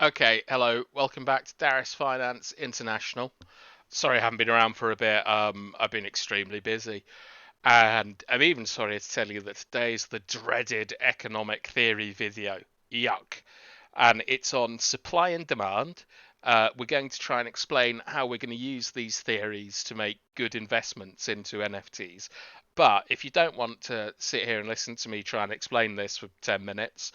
Okay, hello. Welcome back to Darius Finance International. Sorry I haven't been around for a bit. I've been extremely busy. And I'm even sorry to tell you that today's the dreaded economic theory video. Yuck. And it's on supply and demand. We're going to try and explain how we're going to use these theories to make good investments into NFTs. But if you don't want to sit here and listen to me try and explain this for 10 minutes,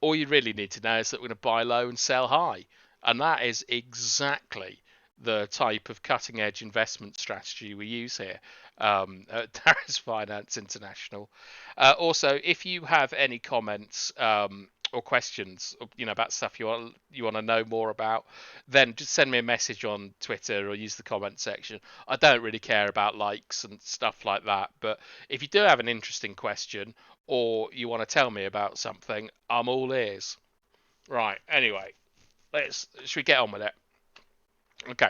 all you really need to know is that we're going to buy low and sell high. And that is exactly the type of cutting edge investment strategy we use here at Darius Finance International. Also, if you have any comments or questions, about stuff you want to know more about, then just send me a message on Twitter or use the comment section. I don't really care about likes and stuff like that, but if you do have an interesting question or you want to tell me about something, I'm all ears. Right. Anyway, let's should we get on with it? Okay.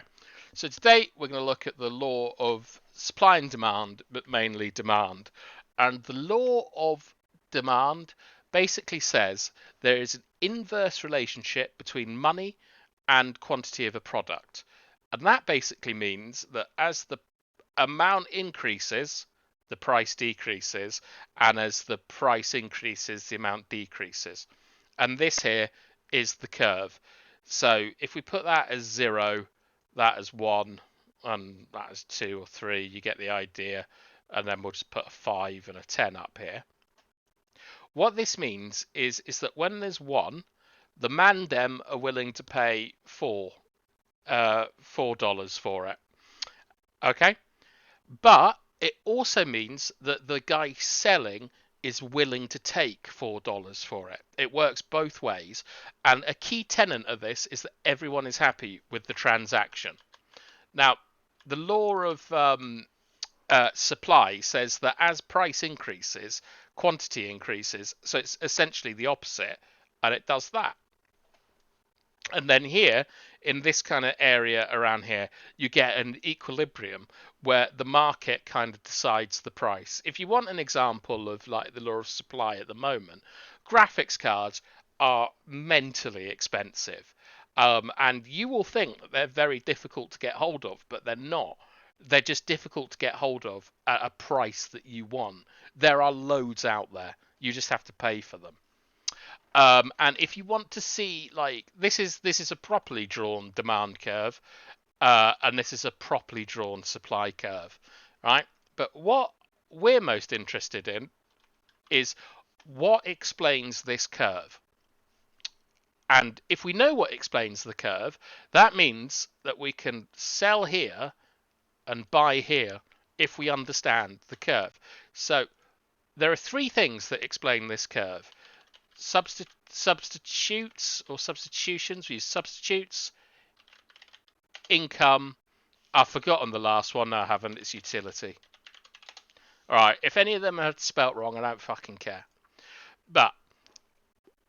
So today we're going to look at the law of supply and demand, but mainly demand. And the law of demand basically says there is an inverse relationship between money and quantity of a product. And that basically means that as the amount increases, the price decreases, and as the price increases, the amount decreases. And this here is the curve. So if we put that as 0, that as 1, and that as 2 or 3, you get the idea. And then we'll just put a 5 and a 10 up here. What this means is that when there's 1, the Mandem are willing to pay $4 for it. Okay? But it also means that the guy selling is willing to take $4 for it. It works both ways. And a key tenet of this is that everyone is happy with the transaction. Now, the law of supply says that as price increases, quantity increases. So it's essentially the opposite, and it does that. And then here, in this kind of area around here, you get an equilibrium where the market kind of decides the price. If you want an example of like the law of supply at the moment, graphics cards are mentally expensive. And you will think that they're very difficult to get hold of, but they're not. They're just difficult to get hold of at a price that you want. There are loads out there. You just have to pay for them. And if you want to see, like, this is a properly drawn demand curve, and this is a properly drawn supply curve, right? But what we're most interested in is what explains this curve. And if we know what explains the curve, that means that we can sell here and buy here if we understand the curve. So there are three things that explain this curve. Substitutes or substitutions. We use substitutes, income. I've forgotten the last one. No, I haven't. It's utility. All right. If any of them are spelt wrong, I don't fucking care. But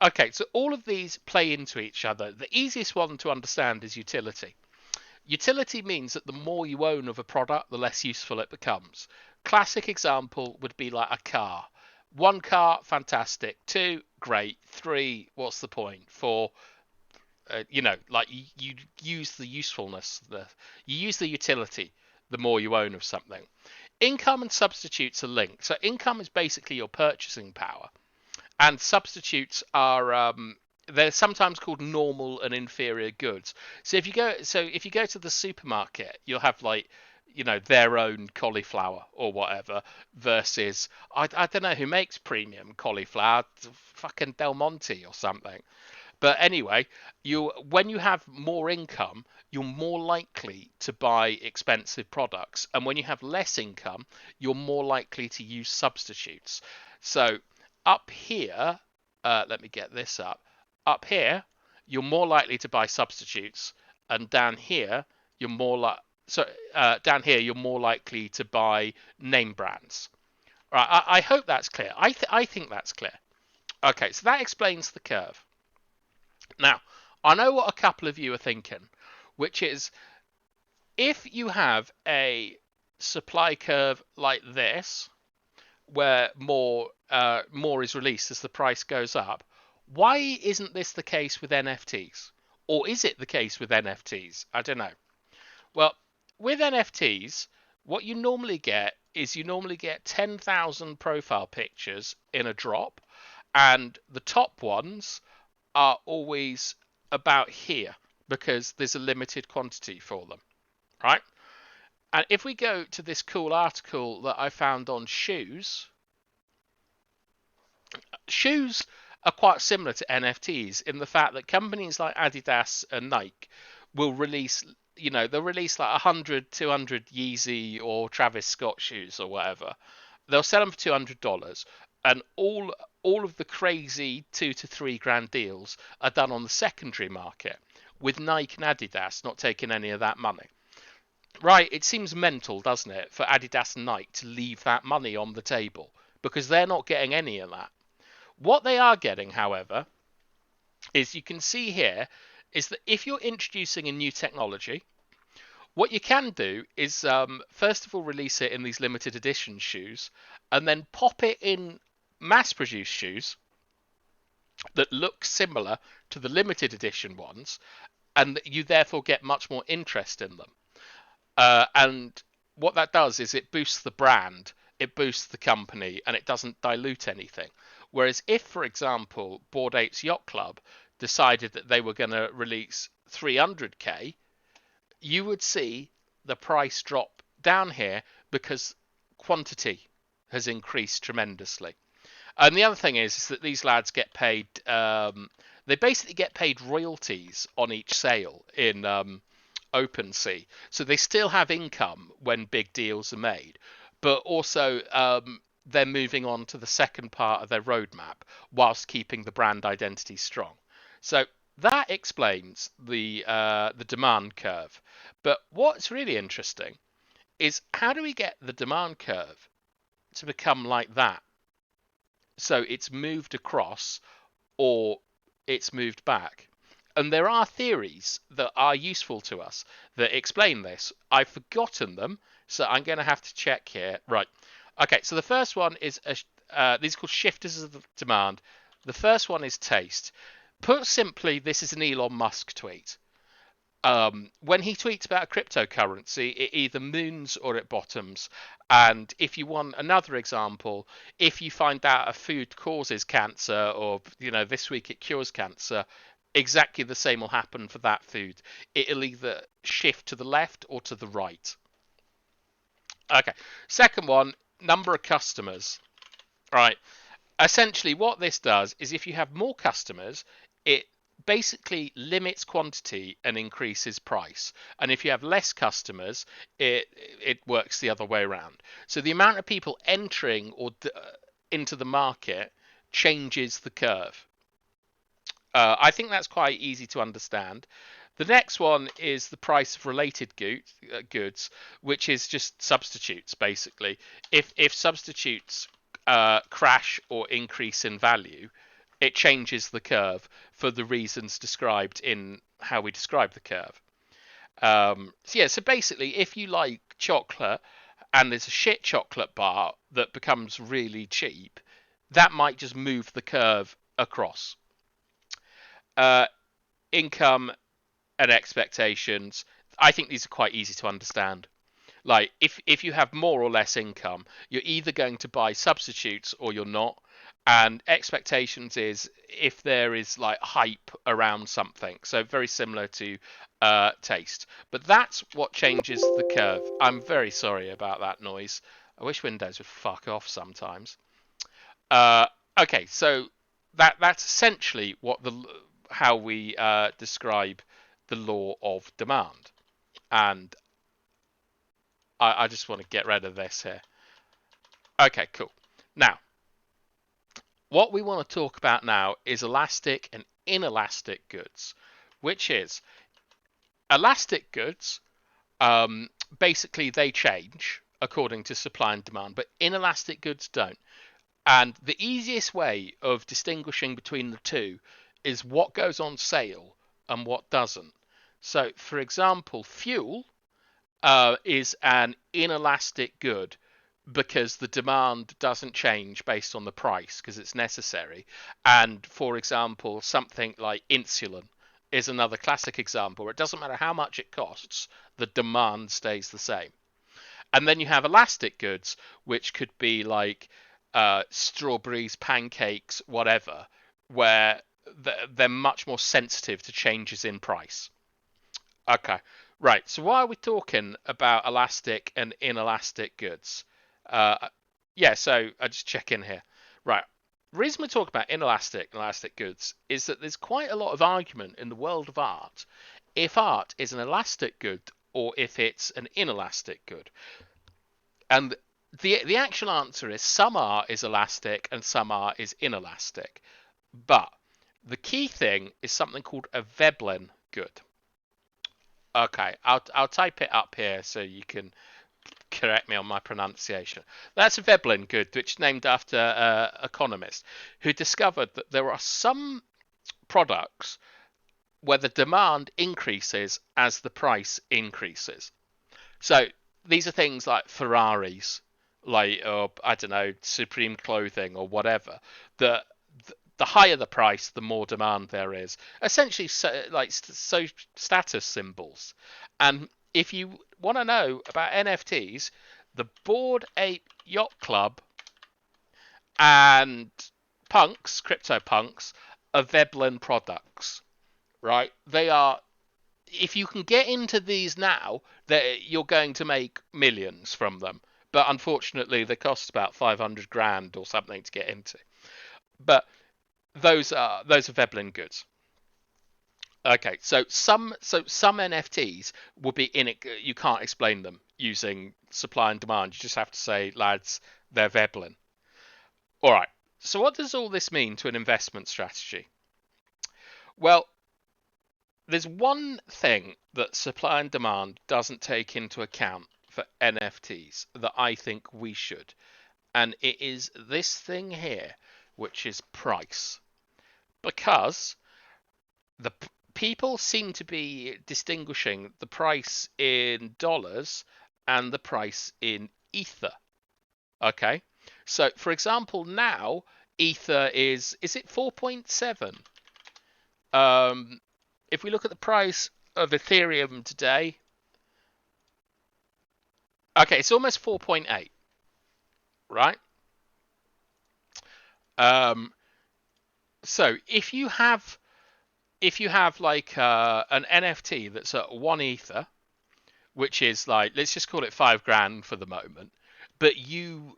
okay, so all of these play into each other. The easiest one to understand is utility. Utility means that the more you own of a product, the less useful it becomes. Classic example would be like a car. One car, fantastic. Two, great. Three, what's the point? Four, like you use the usefulness, you use the utility the more you own of something. Income and substitutes are linked. So income is basically your purchasing power, and substitutes are they're sometimes called normal and inferior goods. So if you go to the supermarket, you'll have like their own cauliflower or whatever versus I don't know who makes premium cauliflower, fucking Del Monte or something. But anyway, you when you have more income, you're more likely to buy expensive products, and when you have less income, you're more likely to use substitutes. So up here, let me get this up. Up here, you're more likely to buy substitutes, and down here, you're more like down here you're more likely to buy name brands. Right, I hope that's clear. I think that's clear. Okay, so that explains the curve. Now, I know what a couple of you are thinking, which is if you have a supply curve like this, where more is released as the price goes up, why isn't this the case with NFTs? Or is it the case with NFTs? I don't know. Well, with NFTs, what you normally get is you normally get 10,000 profile pictures in a drop, and the top ones are always about here because there's a limited quantity for them, right? And if we go to this cool article that I found on shoes, shoes are quite similar to NFTs in the fact that companies like Adidas and Nike will release, they'll release like 100, 200 Yeezy or Travis Scott shoes or whatever. They'll sell them for $200, and all of the crazy 2 to 3 grand deals are done on the secondary market, with Nike and Adidas not taking any of that money. Right, it seems mental, doesn't it, for Adidas and Nike to leave that money on the table because they're not getting any of that. What they are getting, however, is you can see here is that if you're introducing a new technology, what you can do is first of all release it in these limited edition shoes and then pop it in mass produced shoes that look similar to the limited edition ones, and you therefore get much more interest in them. And what that does is it boosts the brand, it boosts the company, and it doesn't dilute anything. Whereas if, for example, Bored Apes Yacht Club decided that they were going to release 300k, you would see the price drop down here because quantity has increased tremendously. And the other thing is that these lads get paid. They basically get paid royalties on each sale in OpenSea, so they still have income when big deals are made, but also they're moving on to the second part of their roadmap whilst keeping the brand identity strong. So that explains the demand curve. But what's really interesting is how do we get the demand curve to become like that? So it's moved across or it's moved back. And there are theories that are useful to us that explain this. I've forgotten them, so I'm going to have to check here. Right. Okay, so the first one is these are called shifters of demand. The first one is taste. Put simply, this is an Elon Musk tweet. When he tweets about a cryptocurrency, it either moons or it bottoms. And if you want another example, if you find out a food causes cancer or, this week it cures cancer, exactly the same will happen for that food. It'll either shift to the left or to the right. Okay, second one, number of customers. Right. Essentially, what this does is if you have more customers, it basically limits quantity and increases price. And if you have less customers, it works the other way around. So the amount of people entering or into the market changes the curve. I think that's quite easy to understand. The next one is the price of related goods, which is just substitutes, basically. If substitutes crash or increase in value, it changes the curve for the reasons described in how we describe the curve. So basically, if you like chocolate and there's a shit chocolate bar that becomes really cheap, that might just move the curve across. Income and expectations. I think these are quite easy to understand. Like if you have more or less income, you're either going to buy substitutes or you're not. And expectations is if there is like hype around something. So very similar to taste. But that's what changes the curve. I'm very sorry about that noise. I wish Windows would fuck off sometimes. Okay, so that's essentially how we describe the law of demand. And I just want to get rid of this here. Okay, cool. Now, what we want to talk about now is elastic and inelastic goods, which is elastic goods, basically they change according to supply and demand, but inelastic goods don't. And the easiest way of distinguishing between the two is what goes on sale and what doesn't. So, for example, fuel is an inelastic good because the demand doesn't change based on the price because it's necessary. And for example, something like insulin is another classic example where it doesn't matter how much it costs, the demand stays the same. And then you have elastic goods, which could be like strawberries, pancakes, whatever, where they're much more sensitive to changes in price. Okay, right. So why are we talking about elastic and inelastic goods? Yeah, so I just check in here. Right. The reason we talk about inelastic and elastic goods is that there's quite a lot of argument in the world of art if art is an elastic good or if it's an inelastic good. And the actual answer is some art is elastic and some art is inelastic. But the key thing is something called a Veblen good. Okay, I'll type it up here so you can correct me on my pronunciation. That's a Veblen good, which is named after an economist who discovered that there are some products where the demand increases as the price increases. So these are things like Ferraris, like or I don't know, Supreme clothing or whatever. That the higher the price, the more demand there is. Essentially, so status symbols. And if you want to know about NFTs, the Bored Ape Yacht Club and punks, crypto punks, are Veblen products, right? They are. If you can get into these now, you're going to make millions from them. But unfortunately, they cost about 500 grand or something to get into. But those are Veblen goods. Okay, so some NFTs will be in it. You can't explain them using supply and demand. You just have to say, lads, they're Veblen. All right. So what does all this mean to an investment strategy? Well, there's one thing that supply and demand doesn't take into account for NFTs that I think we should, and it is this thing here, which is price. Because the people seem to be distinguishing the price in dollars and the price in ether. Okay, so for example, now ether is it 4.7? If we look at the price of Ethereum today, okay, it's almost 4.8, right? Um, so if you have like an NFT that's at 1 ether, which is like, let's just call it 5 grand for the moment, but you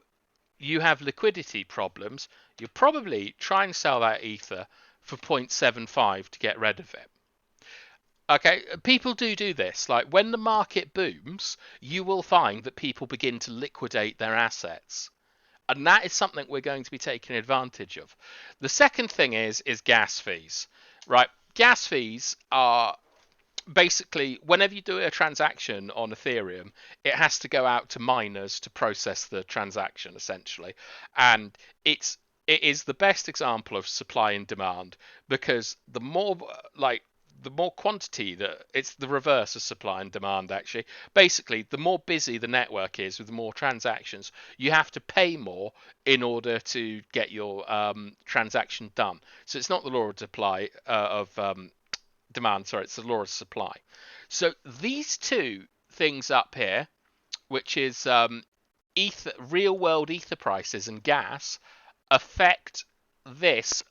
have liquidity problems, you probably try and sell that ether for 0.75 to get rid of it. Okay, people do this. Like when the market booms, you will find that people begin to liquidate their assets. And that is something we're going to be taking advantage of. The second thing is gas fees, right? Gas fees are basically whenever you do a transaction on Ethereum, it has to go out to miners to process the transaction essentially, and it is the best example of supply and demand because the more quantity that it's the reverse of supply and demand actually. Basically, the more busy the network is with more transactions, you have to pay more in order to get your transaction done. So it's not the law of supply of demand, sorry, it's the law of supply. So these two things up here, which is ether, real world ether prices and gas, affect affect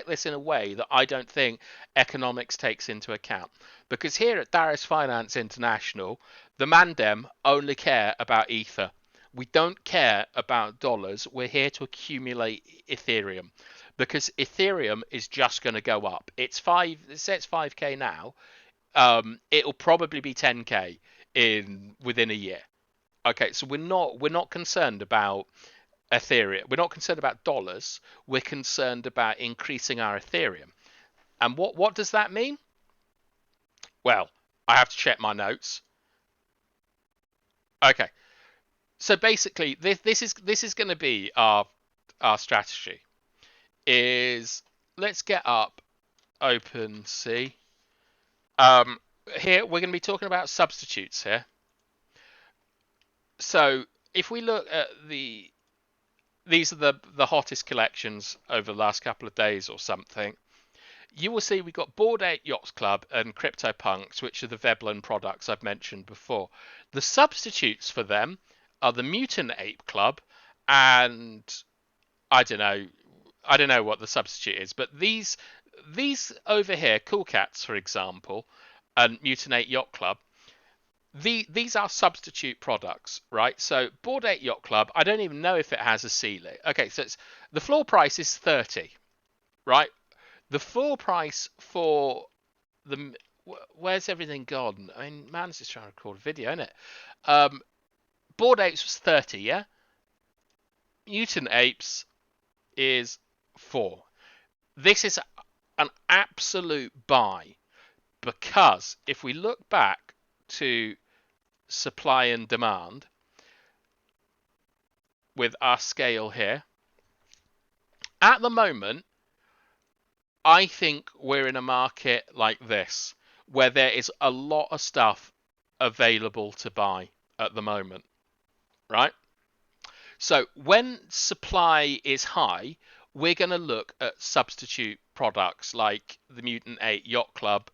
this in a way that I don't think economics takes into account. Because here at Darius Finance International, the Mandem only care about ether. We don't care about dollars. We're here to accumulate Ethereum because Ethereum is just going to go up. It says 5k now. It'll probably be 10k within a year. Okay, so we're not concerned about Ethereum. We're not concerned about dollars. We're concerned about increasing our Ethereum. And what does that mean? Well, I have to check my notes. Okay, so basically this is going to be our strategy. Is let's get up OpenSea. Here we're going to be talking about substitutes here. So if we look at these are the hottest collections over the last couple of days or something. you will see we've got Bored Ape Yachts Club and CryptoPunks, which are the Veblen products I've mentioned before. The substitutes for them are the Mutant Ape Club and I don't know, I don't know what the substitute is, but these over here, Cool Cats, for example, and Mutant Ape Yacht Club, these are substitute products, right? So Bored Ape Yacht Club, I don't even know if it has a ceiling. Okay, so the floor price is 30, right? The floor price for the where's everything gone? I mean, man's just trying to record a video, isn't it? Um, Bored Apes was 30, yeah. Mutant Apes is 4. This is an absolute buy because if we look back to supply and demand with our scale here, at the moment, I think we're in a market like this where there is a lot of stuff available to buy at the moment, right? So when supply is high, we're going to look at substitute products like the Mutant 8 Yacht Club,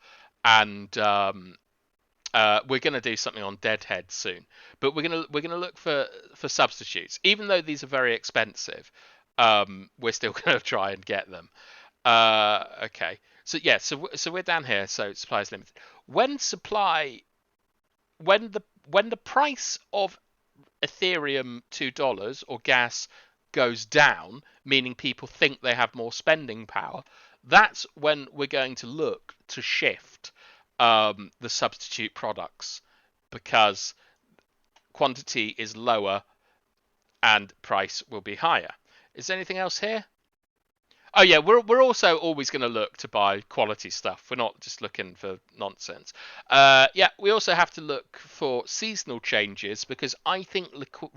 and we're going to do something on Deadhead soon. But we're gonna look for substitutes, even though these are very expensive. We're still going to try and get them. Okay. So yeah, so we're down here. So supply is limited. When supply, when the price of Ethereum $2 or gas goes down, meaning people think they have more spending power, that's when we're going to look to shift the substitute products because quantity is lower and price will be higher. Is there anything else here? Oh yeah, we're also always going to look to buy quality stuff. We're not just looking for nonsense. Yeah, we also have to look for seasonal changes because I think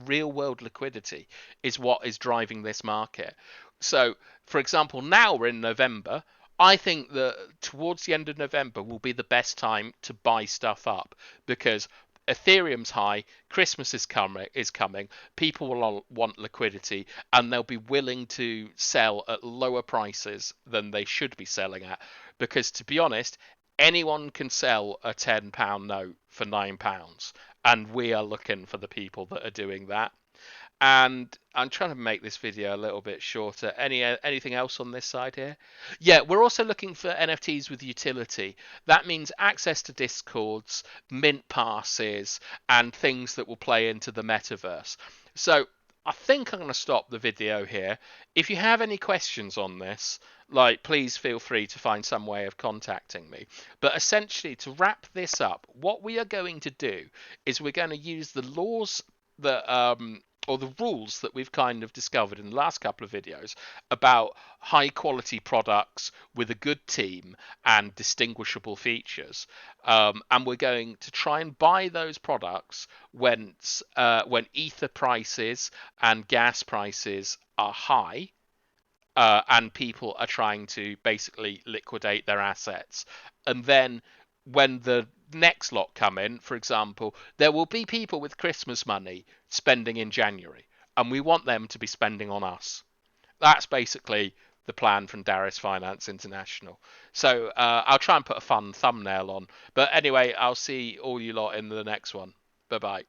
real world liquidity is what is driving this market. So, for example, now we're in November. I think that towards the end of November will be the best time to buy stuff up because Ethereum's high, Christmas is coming, people will want liquidity, and they'll be willing to sell at lower prices than they should be selling at. Because to be honest, anyone can sell a £10 note for £9, and we are looking for the people that are doing that. And I'm trying to make this video a little bit shorter. Anything else on this side here? Yeah, we're also looking for NFTs with utility. That means access to Discords, mint passes, and things that will play into the metaverse. So I think I'm going to stop the video here. If you have any questions on this, like, please feel free to find some way of contacting me. But essentially, to wrap this up, what we are going to do is we're going to use the laws that or the rules that we've kind of discovered in the last couple of videos about high quality products with a good team and distinguishable features. And we're going to try and buy those products when ether prices and gas prices are high, and people are trying to basically liquidate their assets. And then when the next lot come in, for example, there will be people with Christmas money spending in January, and we want them to be spending on us. That's basically the plan from Darius Finance International. So I'll try and put a fun thumbnail on. But anyway, I'll see all you lot in the next one. Bye bye.